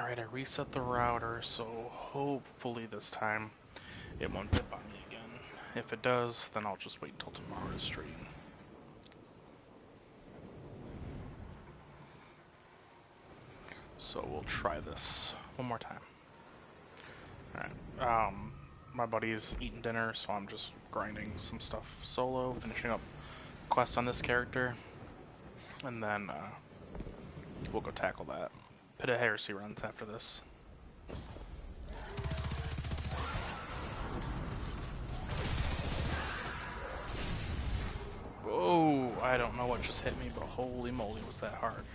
Alright, I reset the router, so hopefully this time it won't dip on me again. If it does, then I'll just wait until tomorrow to stream. So we'll try this one more time. Alright, my buddy's eating dinner, so I'm just grinding some stuff solo, finishing up quest on this character, and then we'll go tackle that. Pit of Heresy runs after this. Whoa, I don't know what just hit me, but holy moly was that hard.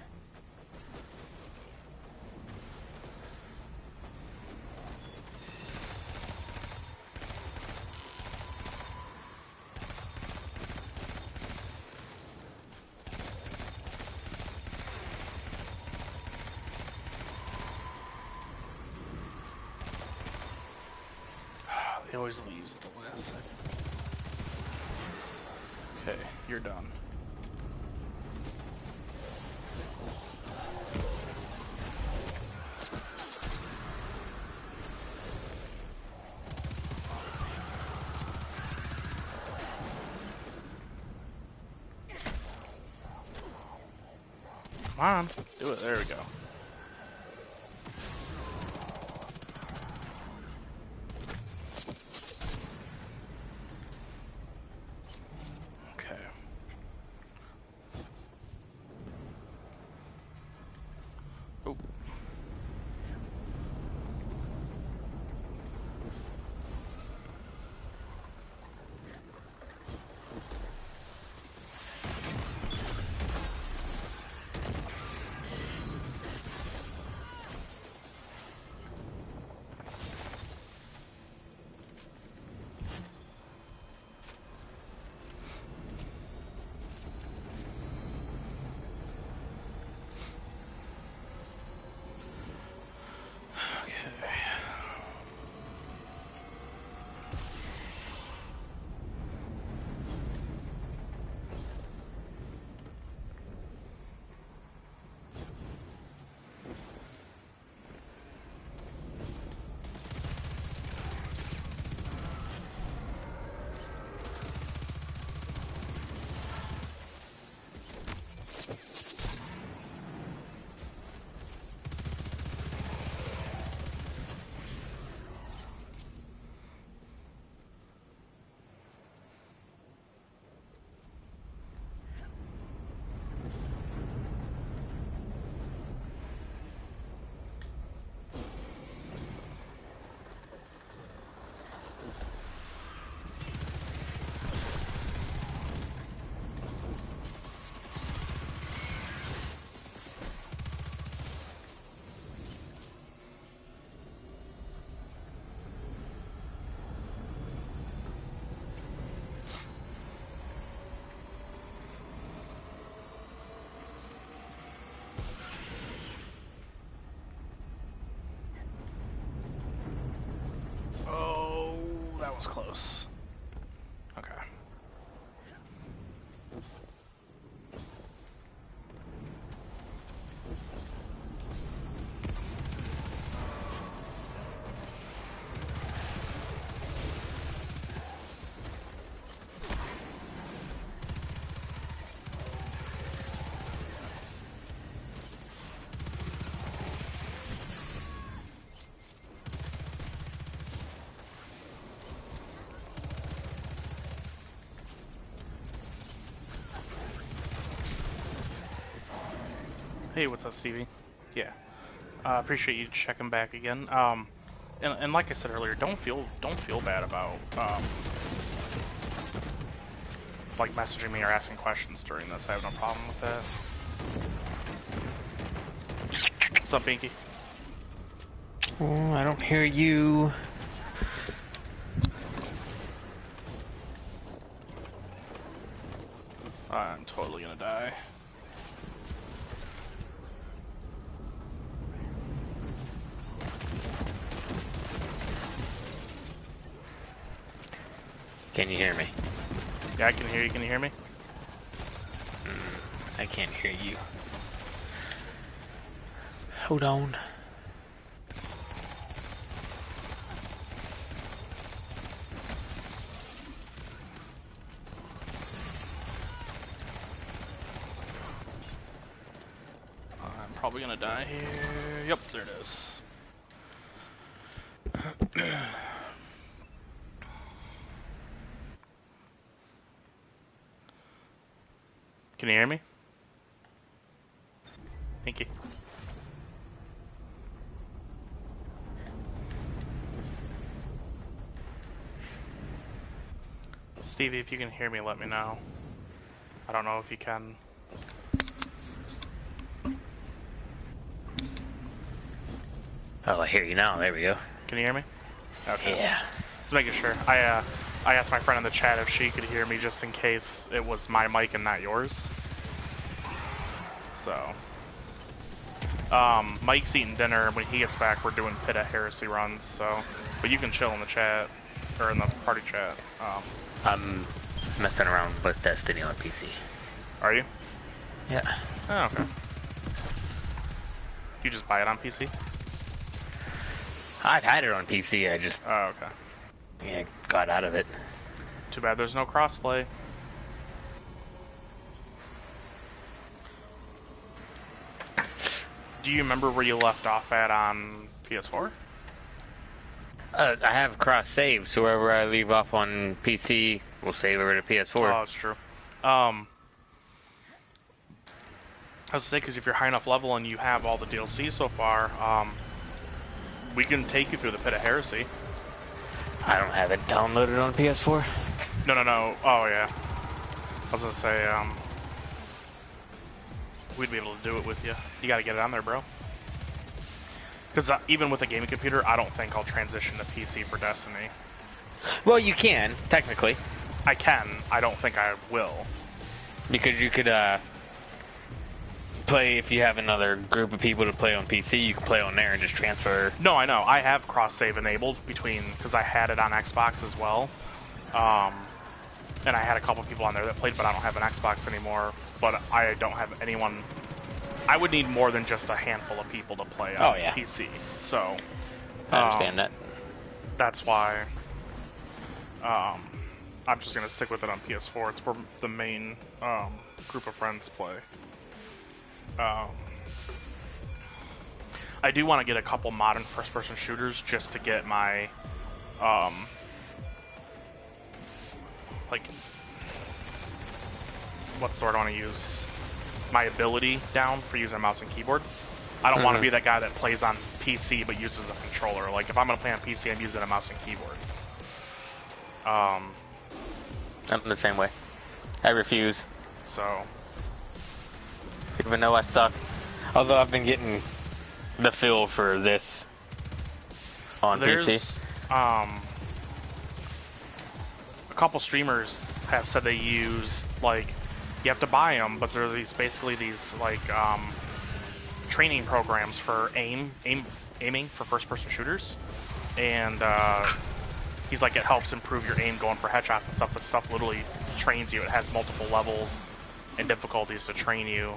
He always leaves at the last second. Okay, you're done. Come on, do it. There we go. Oh. That was close. Okay. Hey, what's up, Stevie? Yeah, appreciate you checking back again. And like I said earlier, don't feel bad about like messaging me or asking questions during this. I have no problem with that. What's up, Binky? Oh, I don't hear you. I'm totally gonna die. Can you hear me? Yeah, I can hear you. Can you hear me? I can't hear you. Hold on. probably gonna die here. Yep, there it is. Can you hear me? Thank you. Stevie, if you can hear me, let me know. I don't know if you can. Oh, I hear you now. There we go. Can you hear me? Okay. Yeah. Just making sure. I asked my friend in the chat if she could hear me just in case it was my mic and not yours. So. Mike's eating dinner. When he gets back, we're doing Pit of Heresy runs, so. But you can chill in the chat, or in the party chat. I'm messing around with Destiny on PC. Are you? Yeah. Oh, okay. You just buy it on PC? I've had it on PC, I just Oh, okay. yeah, got out of it. Too bad there's no crossplay. Do you remember where you left off at on PS4? I have cross save, so wherever I leave off on PC, we'll save over to PS4. Oh, it's true. I was to say, because if you're high enough level and you have all the DLC so far, we can take you through the Pit of Heresy. I don't have it downloaded on PS4. No. Oh, yeah. I was gonna say, we'd be able to do it with you. You gotta get it on there, bro. Because even with a gaming computer, I don't think I'll transition to PC for Destiny. Well, you can, technically. I can. I don't think I will. Because you could, play, if you have another group of people to play on PC, you can play on there and just transfer. No, I know. I have cross-save enabled between, because I had it on Xbox as well. And I had a couple people on there that played, but I don't have an Xbox anymore. But I don't have anyone. I would need more than just a handful of people to play on PC. So I understand that. That's why I'm just gonna stick with it on PS4. It's where the main group of friends play. I do want to get a couple modern first-person shooters just to get my like, what's the word I want to use? My ability down for using a mouse and keyboard. I don't want to be that guy that plays on PC but uses a controller. Like, if I'm going to play on PC, I'm using a mouse and keyboard. I'm the same way. I refuse. So. Even though I suck. Although I've been getting the feel for this on PC. A couple streamers have said they use, like, you have to buy them, but they're basically these like training programs for aiming for first-person shooters, and he's like, it helps improve your aim going for headshots and stuff. But stuff literally trains you. It has multiple levels and difficulties to train you.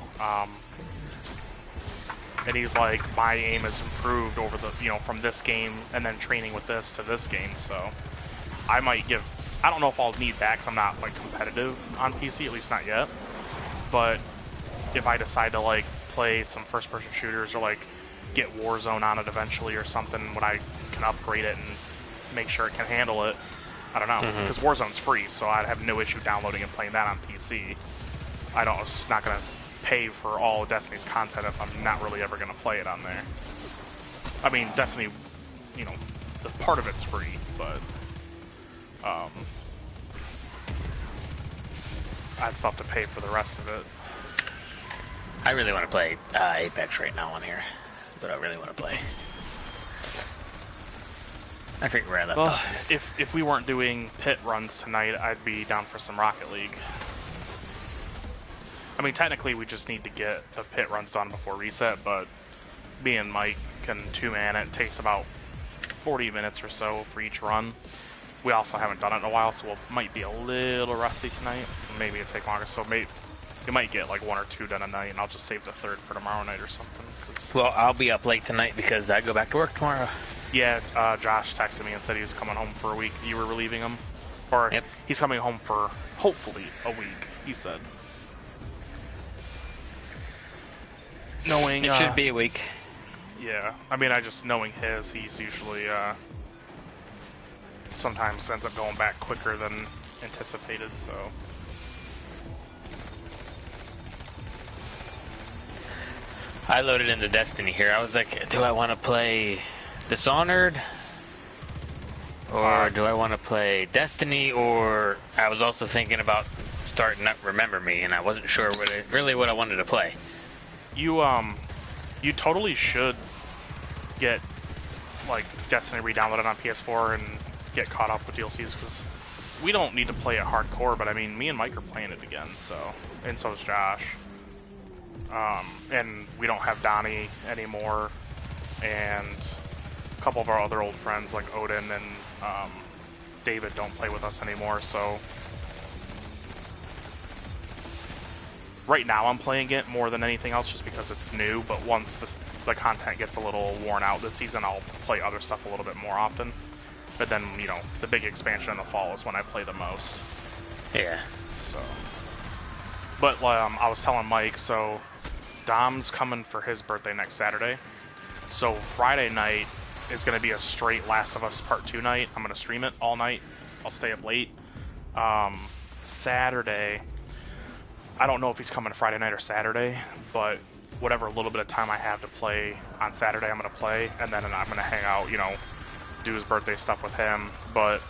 And he's like, my aim is improved over the, from this game and then training with this to this game. So I might give. I don't know if I'll need that because I'm not like competitive on PC, at least not yet. But if I decide to like play some first-person shooters or like get Warzone on it eventually or something, when I can upgrade it and make sure it can handle it, I don't know. Because Warzone's free, so I'd have no issue downloading and playing that on PC. I'm not gonna pay for all of Destiny's content if I'm not really ever gonna play it on there. I mean, Destiny, the part of it's free, but I'd still have to pay for the rest of it. I really want to play Apex right now on here. But I really want to play. I forget where I left off. If we weren't doing pit runs tonight, I'd be down for some Rocket League. I mean, technically we just need to get the pit runs done before reset, but me and Mike can two-man it. It takes about 40 minutes or so for each run. We also haven't done it in a while, so we might be a little rusty tonight, so maybe it'll take longer. So maybe you might get like 1 or 2 done a night, and I'll just save the third for tomorrow night or something. Well, I'll be up late tonight because I go back to work tomorrow. Yeah, Josh texted me and said he was coming home for a week. You were relieving him? Or he's coming home for, hopefully, a week, he said. knowing It should be a week. yeah, I mean, I just knowing he's usually sometimes ends up going back quicker than anticipated, so. I loaded into Destiny here. I was like, do I want to play Dishonored? Or do I want to play Destiny? Or I was also thinking about starting up Remember Me, and I wasn't sure what I wanted to play. You totally should get like Destiny re-downloaded on PS4 and get caught up with DLCs, because we don't need to play it hardcore, but I mean, me and Mike are playing it again, so, and so is Josh. And we don't have Donnie anymore, and a couple of our other old friends like Odin and David don't play with us anymore, so right now I'm playing it more than anything else just because it's new, but once the content gets a little worn out this season, I'll play other stuff a little bit more often. But then, you know, the big expansion in the fall is when I play the most. Yeah. So, but I was telling Mike, so Dom's coming for his birthday next Saturday. So Friday night is going to be a straight Last of Us Part 2 night. I'm going to stream it all night. I'll stay up late. Saturday, I don't know if he's coming Friday night or Saturday, but whatever little bit of time I have to play on Saturday, I'm going to play, and then I'm going to hang out, you know, do his birthday stuff with him. But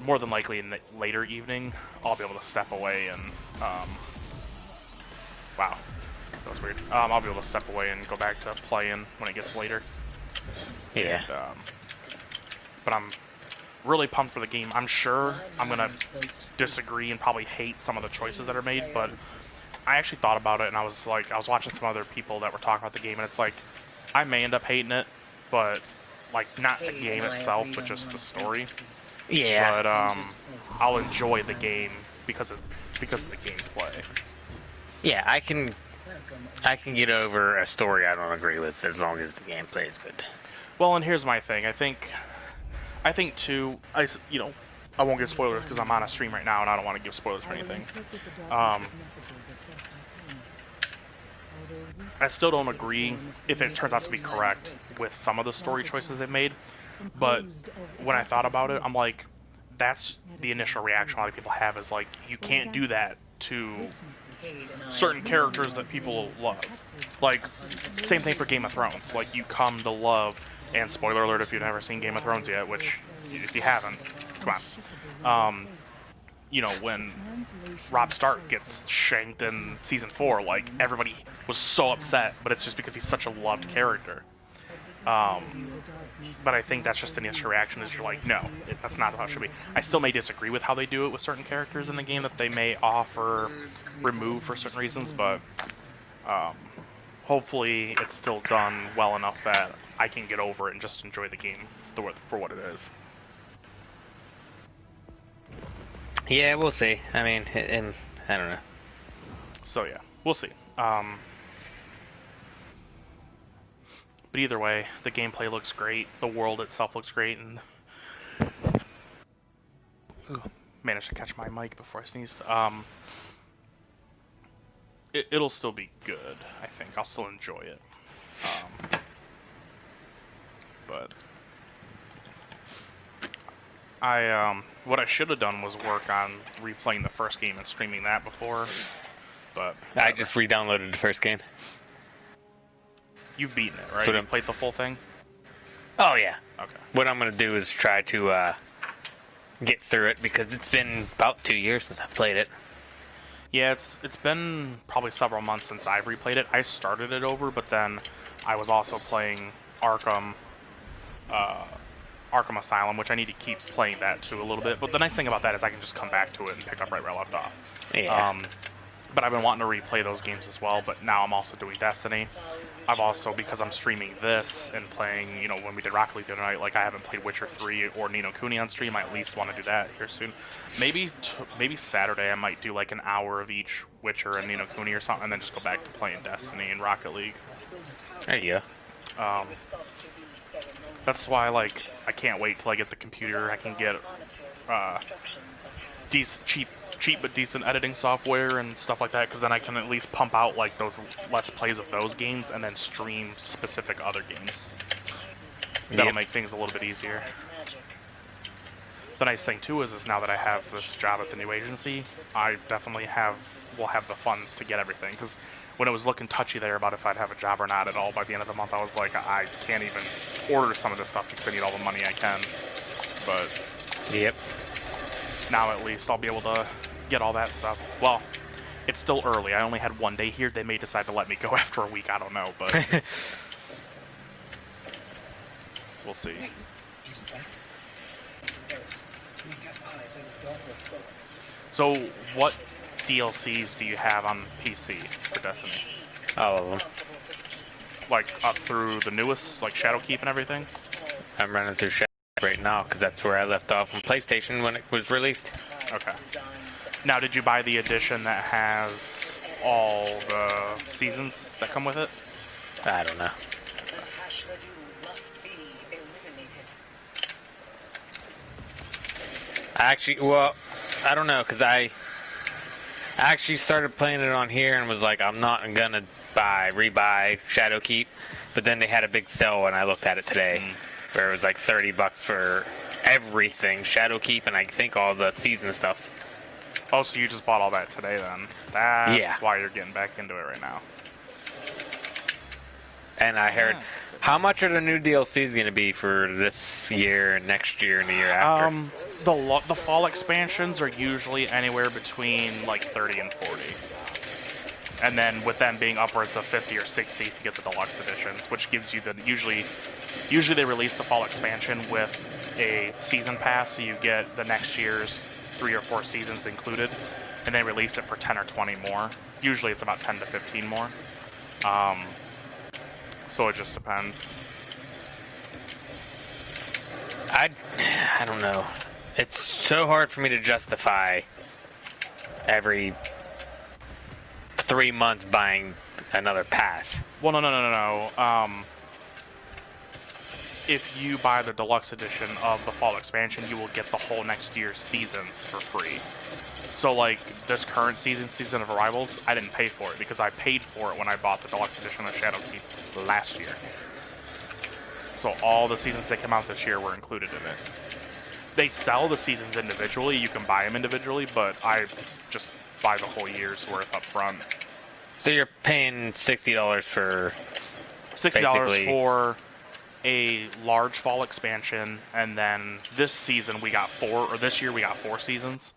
more than likely in the later evening, I'll be able to step away and, wow, that was weird. I'll be able to step away and go back to playing when it gets later. Yeah. And, but I'm really pumped for the game. I'm sure I'm gonna disagree and probably hate some of the choices that are made, but I actually thought about it, and I was watching some other people that were talking about the game, and it's like, I may end up hating it, but like not the game itself, but just the story. Yeah. But I'll enjoy the game because of the gameplay. Yeah, I can get over a story I don't agree with as long as the gameplay is good. Well, and here's my thing. I think too. You know, I won't give spoilers because I'm on a stream right now and I don't want to give spoilers for anything. I still don't agree if it turns out to be correct with some of the story choices they've made. But when I thought about it, I'm like, that's the initial reaction a lot of people have, is like, you can't do that to certain characters that people love. Like, same thing for Game of Thrones. Like, you come to love, and spoiler alert if you've never seen Game of Thrones yet, which, if you haven't, come on. You know, when Robb Stark gets shanked in Season 4, like, everybody was so upset, but it's just because he's such a loved character. But I think that's just the initial reaction, is you're like, no, that's not how it should be. I still may disagree with how they do it with certain characters in the game that they may off or remove for certain reasons, but hopefully it's still done well enough that I can get over it and just enjoy the game for what it is. Yeah, we'll see. I mean, and I don't know. So yeah, we'll see. But either way, the gameplay looks great, the world itself looks great, and managed to catch my mic before I sneezed. It'll still be good, I think. I'll still enjoy it. But what I should have done was work on replaying the first game and streaming that before, but I just re-downloaded the first game. You've beaten it, right? You played the full thing? Oh, yeah. Okay. What I'm going to do is try to get through it, because it's been about 2 years since I've played it. Yeah, it's been probably several months since I've replayed it. I started it over, but then I was also playing Arkham Asylum, which I need to keep playing that too a little bit. But the nice thing about that is I can just come back to it and pick up right where I left off. Yeah. But I've been wanting to replay those games as well, but now I'm also doing Destiny. I've also, because I'm streaming this and playing, you know, when we did Rocket League the other night, like, I haven't played Witcher 3 or Ni no Kuni on stream. I at least want to do that here soon. Maybe Saturday I might do like an hour of each Witcher and Ni no Kuni or something, and then just go back to playing Destiny and Rocket League. There you go. That's why, like, I can't wait till I get the computer. I can get cheap but decent editing software and stuff like that, because then I can at least pump out like those let's plays of those games and then stream specific other games. That'll make things a little bit easier. The nice thing too is now that I have this job at the new agency, I definitely will have the funds to get everything. Because when it was looking touchy there about if I'd have a job or not at all by the end of the month, I was like, I can't even order some of this stuff because I need all the money I can. But yep. Now at least I'll be able to get all that stuff. Well, it's still early. I only had 1 day here. They may decide to let me go after a week. I don't know, but we'll see. So, what DLCs do you have on PC for Destiny? All of them. Like, up through the newest, like Shadowkeep and everything? I'm running through Shadowkeep right now, because that's where I left off on PlayStation when it was released. Okay. Now, did you buy the edition that has all the seasons that come with it? I don't know. Actually, well, I don't know, because I actually started playing it on here and was like, I'm not gonna rebuy Shadowkeep, but then they had a big sale and I looked at it today, where it was like $30 for everything, Shadowkeep, and I think all the season stuff. Oh, so you just bought all that today then? That's why you're getting back into it right now. And I heard, how much are the new DLCs going to be for this year and next year and the year after? The fall expansions are usually anywhere between like 30 and 40. And then with them being upwards of 50 or 60 to get the deluxe editions, which gives you the usually they release the fall expansion with a season pass, so you get the next year's 3 or 4 seasons included, and they release it for 10 or 20 more. Usually it's about 10 to 15 more. So it just depends. I don't know. It's so hard for me to justify every 3 months buying another pass. Well, no. If you buy the deluxe edition of the fall expansion, you will get the whole next year's seasons for free. So, like, this current season of Arrivals, I didn't pay for it because I paid for it when I bought the deluxe edition of Shadowkeep last year. So all the seasons that come out this year were included in it. They sell the seasons individually, you can buy them individually, but I just buy the whole year's worth up front. So you're paying $60 for... $60 for a large fall expansion, and then this year we got 4 seasons.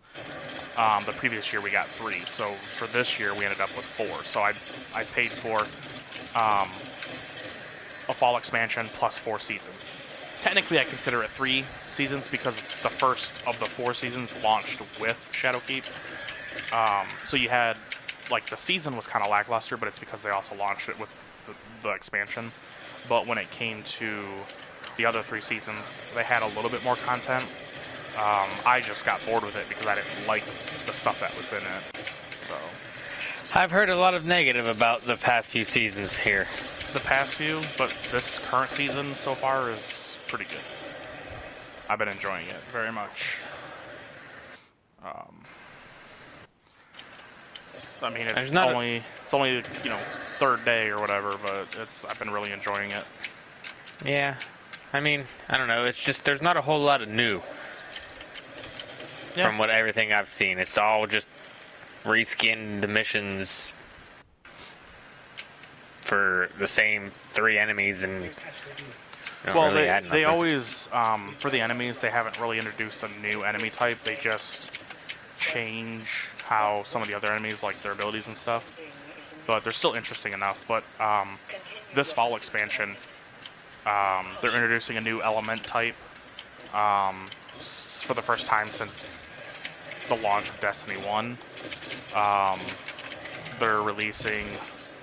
The previous year we got 3, so for this year we ended up with 4. So I paid for a fall expansion plus 4 seasons. Technically I consider it 3 seasons because the first of the 4 seasons launched with Shadowkeep. So you had, like, the season was kind of lackluster, but it's because they also launched it with the expansion. But when it came to the other 3 seasons, they had a little bit more content. I just got bored with it because I didn't like the stuff that was in it. So I've heard a lot of negative about the past few seasons here. The past few, but this current season so far is pretty good. I've been enjoying it very much. I mean, it's only 3rd day or whatever, but I've been really enjoying it. Yeah, I mean, I don't know. It's just there's not a whole lot of new from everything I've seen. It's all just reskin the missions for the same 3 enemies, and they always for the enemies they haven't really introduced a new enemy type. They just change how some of the other enemies, like their abilities and stuff, but they're still interesting enough. But this fall expansion, they're introducing a new element type for the first time since the launch of Destiny 1. They're releasing,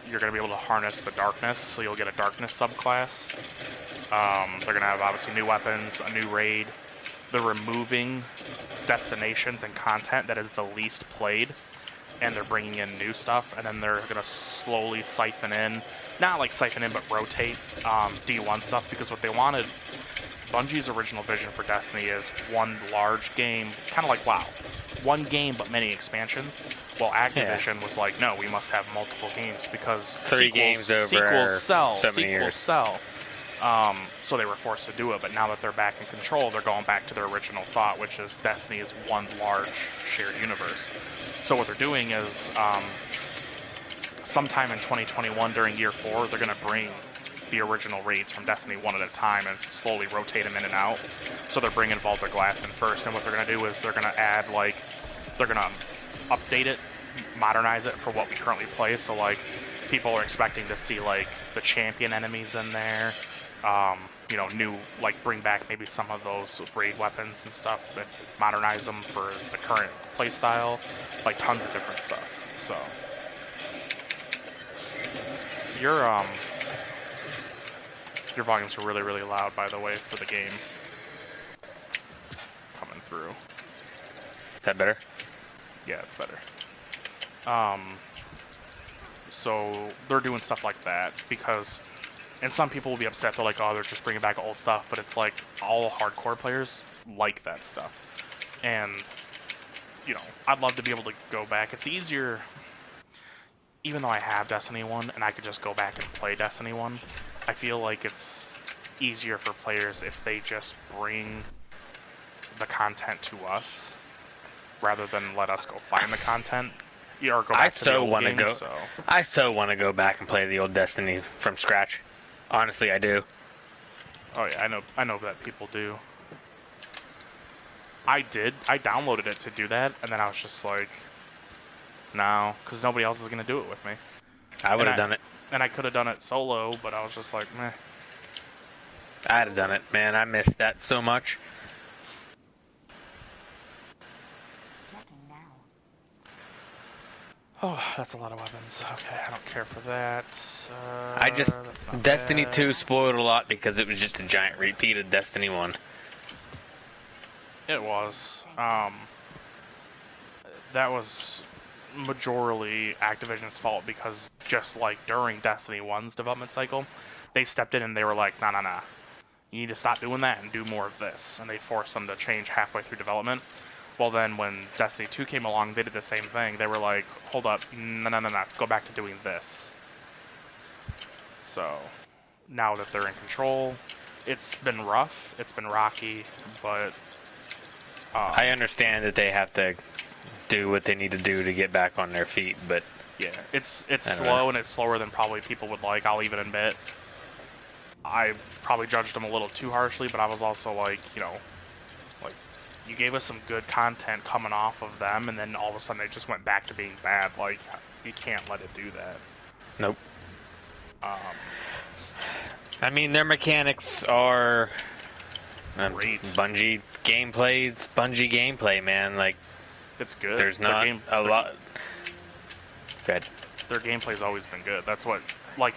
you're going to be able to harness the darkness, so you'll get a darkness subclass. They're going to have obviously new weapons, a new raid. They're removing destinations and content that is the least played. and they're bringing in new stuff, and then they're gonna slowly siphon in, not like siphon in, but rotate D1 stuff, because what they wanted, Bungie's original vision for Destiny is one large game, kind of like WoW. One game, but many expansions. Well, Activision was like, no, we must have multiple games, because games over sequels sell, so many sequels years. sell. So they were forced to do it, but now that they're back in control, they're going back to their original thought, which is Destiny is one large shared universe. So what they're doing is, sometime in 2021 during year 4, they're going to bring the original raids from Destiny one at a time and slowly rotate them in and out. So they're bringing Vault of Glass in first, and what they're going to do is they're going to add, like, they're going to update it, modernize it for what we currently play. So, like, people are expecting to see, like, the champion enemies in there. You know, new, like, bring back maybe some of those raid weapons and stuff, that modernize them for the current playstyle, like tons of different stuff. So, your volumes are really, really loud, by the way, for the game coming through. Is that better? Yeah, it's better. So they're doing stuff like that because. And some people will be upset, they're like, oh, they're just bringing back old stuff, but it's like, all hardcore players like that stuff. And, you know, I'd love to be able to go back. It's easier, even though I have Destiny 1, and I could just go back and play Destiny 1, I feel like it's easier for players if they just bring the content to us, rather than let us go find the content. Or go back to the old game, so. I so want to go back and play the old Destiny from scratch. Honestly, I do. Oh yeah, I know that people do. I downloaded it to do that, and then I was just like, no, because nobody else is gonna do it with me. I would have done it. And I could have done it solo, but I was just like, meh. I'd have done it, man. I missed that so much. Oh, that's a lot of weapons. Okay, I don't care for that. Destiny 2 spoiled a lot because it was just a giant repeat of Destiny 1. It was. That was majorly Activision's fault, because just like during Destiny 1's development cycle, they stepped in and they were like, nah, you need to stop doing that and do more of this. And they forced them to change halfway through development. Well, then when Destiny 2 came along, they did the same thing. They were like, hold up, no, go back to doing this. So, now that they're in control, it's been rough, it's been rocky, but... I understand that they have to do what they need to do to get back on their feet, but... Yeah, it's slow, and it's slower than probably people would like, I'll even admit. I probably judged them a little too harshly, but I was also like, you know... You gave us some good content coming off of them, and then all of a sudden they just went back to being bad. Like, you can't let it do that. Nope. I mean, their mechanics are great. Bungie gameplay, man. Like, it's good. There's not a lot. Good. Their gameplay's always been good. That's what, like,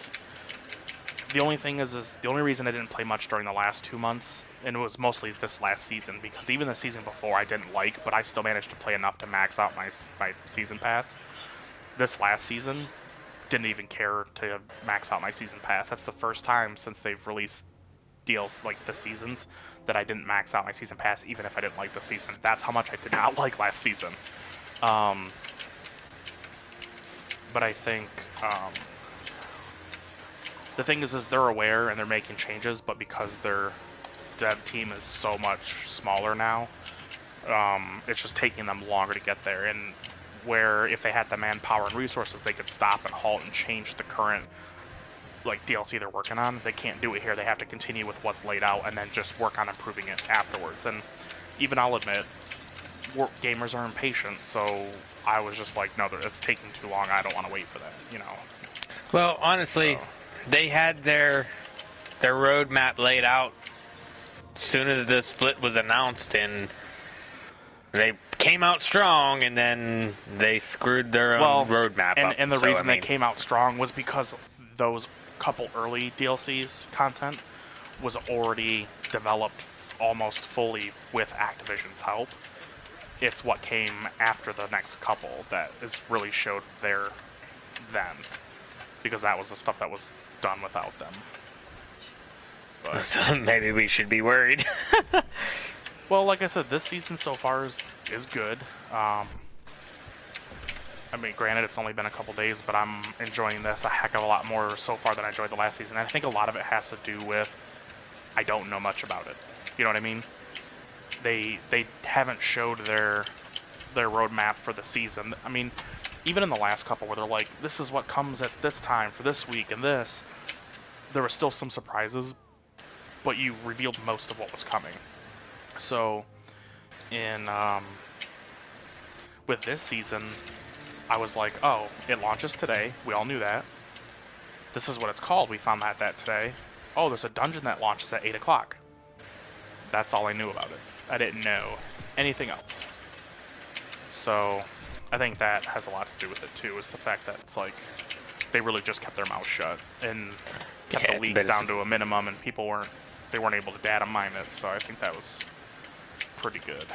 the only thing is the only reason I didn't play much during the last 2 months, and it was mostly this last season, because even the season before I didn't like, but I still managed to play enough to max out my season pass. This last season, didn't even care to max out my season pass. That's the first time since they've released deals like the seasons that I didn't max out my season pass, even if I didn't like the season. That's how much I did not like last season. But I think the thing is they're aware and they're making changes, but because their dev team is so much smaller now, it's just taking them longer to get there. And where if they had the manpower and resources, they could stop and halt and change the current like DLC they're working on. They can't do it here. They have to continue with what's laid out and then just work on improving it afterwards. And even I'll admit, gamers are impatient, so I was just like, no, it's taking too long. I don't want to wait for that, you know. Well, honestly, they had their roadmap laid out as soon as the split was announced, and they came out strong, and then they screwed their own roadmap up. And the reason they came out strong was because those couple early DLCs content was already developed almost fully with Activision's help. it's what came after the next couple that is really showed their then, because that was the stuff that was done without them. But, So maybe we should be worried. well, like I said, this season so far is good. I mean, granted, it's only been a couple days, but I'm enjoying this a heck of a lot more so far than I enjoyed the last season. And I think a lot of it has to do with I don't know much about it. You know what I mean? They haven't showed their roadmap for the season. I mean, even in the last couple where they're like, this is what comes at this time for this week and this, there were still some surprises, but you revealed most of what was coming. So, with this season, I was like, oh, it launches today. We all knew that. This is what it's called. We found that today. Oh, there's a dungeon that launches at 8 o'clock. That's all I knew about it. I didn't know anything else. So, I think that has a lot to do with it too, is the fact that it's like, they really just kept their mouth shut and kept the leaks down to a minimum, and people weren't able to data mine it, so I think that was pretty good.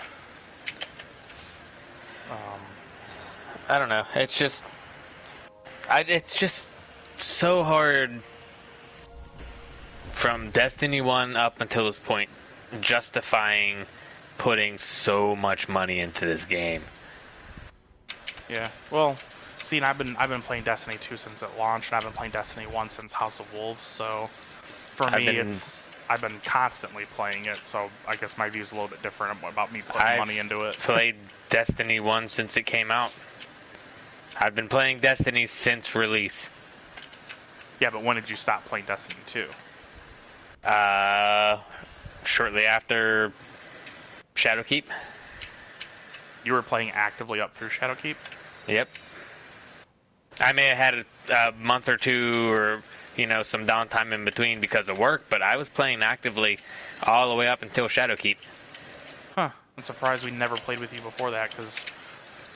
I don't know. It's just so hard from Destiny 1 up until this point justifying putting so much money into this game. Yeah. Well, see, and I've been playing Destiny 2 since it launched, and I've been playing Destiny 1 since House of Wolves, so for me I've been constantly playing it, so I guess my view's a little bit different about me putting money into it. I've played Destiny 1 since it came out. I've been playing Destiny since release. Yeah, but when did you stop playing Destiny 2? Shortly after Shadowkeep. You were playing actively up through Shadowkeep? Yep. I may have had a month or two or, some downtime in between because of work, but I was playing actively all the way up until Shadowkeep. Huh. I'm surprised we never played with you before that, because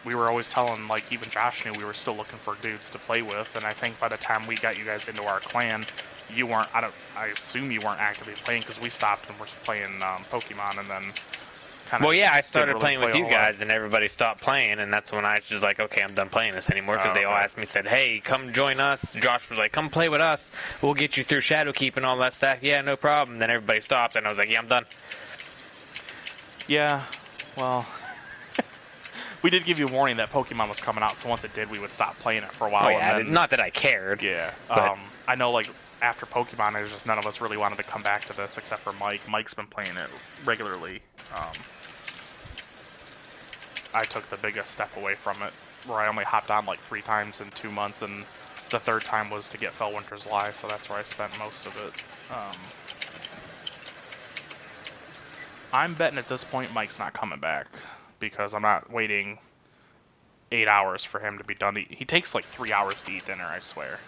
we were always telling, like, even Josh knew we were still looking for dudes to play with, and I think by the time we got you guys into our clan, you weren't, I assume you weren't actively playing, because we stopped and were playing Pokemon, and then kind of... Well, yeah, I started playing with you guys, and everybody stopped playing, and that's when I was just like, okay, I'm done playing this anymore, because they all asked me, said, hey, come join us. Josh was like, come play with us. We'll get you through Shadowkeep and all that stuff. Yeah, no problem. Then everybody stopped, and I was like, yeah, I'm done. Yeah, well... We did give you a warning that Pokemon was coming out, so once it did, we would stop playing it for a while. Oh, yeah, and then, not that I cared. Yeah. But... I know, like, after Pokemon, there's just none of us really wanted to come back to this, except for Mike. Mike's been playing it regularly. I took the biggest step away from it, where I only hopped on like 3 times in 2 months, and the 3rd time was to get Fellwinter's Lie, so that's where I spent most of it. I'm betting at this point Mike's not coming back, because I'm not waiting 8 hours for him to be done. He takes like 3 hours to eat dinner, I swear.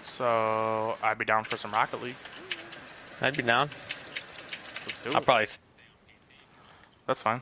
So, I'd be down for some Rocket League. I'd be down. Let's do it. I'll probably... That's fine.